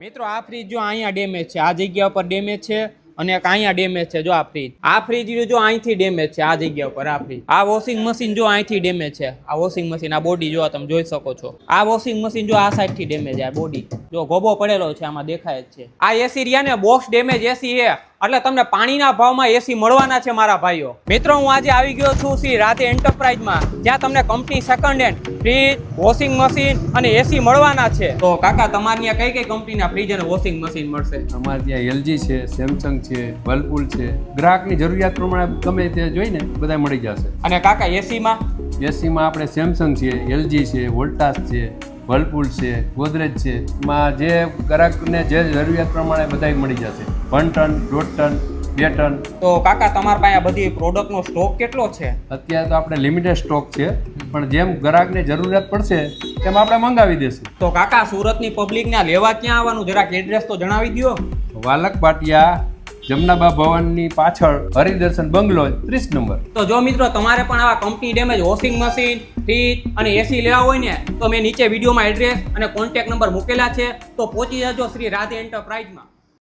મિત્રો આ ફ્રીજ જો અહીંયા ડેમેજ છે, આ જગ્યા પર ડેમેજ છે અને એક અહીંયા ડેમેજ છે. જો આ ફ્રીજ જો અહીંથી ડેમેજ છે, આ જગ્યા ઉપર આ ફ્રીજ. આ વોશિંગ મશીન જો અહીંથી ડેમેજ છે, આ વોશિંગ મશીન, આ બોડી જો તમે જોઈ શકો છો. આ વોશિંગ મશીન જો આ સાઈડ થી ડેમેજ, આ બોડી જો ગોબો પડેલો છે, આમાં દેખાય જ છે. આ એસી રહ્યા ને બોક્સ ડેમેજ એસી છે, એટલે તમને પાણીના ભાવમાં એસી મળવાના છે મારા ભાઈઓ. મિત્રો હું આજે આવી ગયો છું શ્રી રાધે એન્ટરપ્રાઇઝમાં, જ્યાં તમને company second hand fridge, washing machine અને એસી મળવાના છે. તો કાકા તમારી ત્યાં કઈ કંપનીના ફ્રીજ અને વોશિંગ મશીન મળશે? અમારે ત્યાં એલજી છે, સેમસંગ છે, વર્લપૂલ છે. ગ્રાહકની જરૂરિયાત પ્રમાણે ગમે તે જોઈને બધા મળી જશે. અને કાકા એસીમાં આપણે સેમસંગ છે, એલજી છે, વોલ્ટાસ છે, વર્લપૂલ છે, ગોદરેજ છે. એમાં જે ગ્રાહકને જે જરૂરિયાત પ્રમાણે બધા મળી જશે. 1 ટન, 1.5 ટન, 2 ટન. તો કાકા તમારા પાસે બધી પ્રોડક્ટનો સ્ટોક કેટલો છે? અત્યારે તો આપણે લિમિટેડ સ્ટોક છે, પણ જેમ ગ્રાહકને જરૂરિયાત પડશે તેમ આપણે મંગાવી દેશું. તો કાકા સુરતની પબ્લિકને લેવા ક્યાં આવવાનું, જરાક એડ્રેસ તો જણાવી દો. વાલક પાટિયા, જમનાબા ભવનની પાછળ હરિદર્શન બંગલો 30 નંબર. તો જો મિત્રો તમારે પણ આવા company damage washing machine, fridge અને એસી લેવા હોય ને, તો મેં નીચે વિડીયોમાં એડ્રેસ અને કોન્ટેક્ટ નંબર મૂકેલા છે, તો પહોંચી જજો શ્રી રાધે એન્ટરપ્રાઇઝમાં.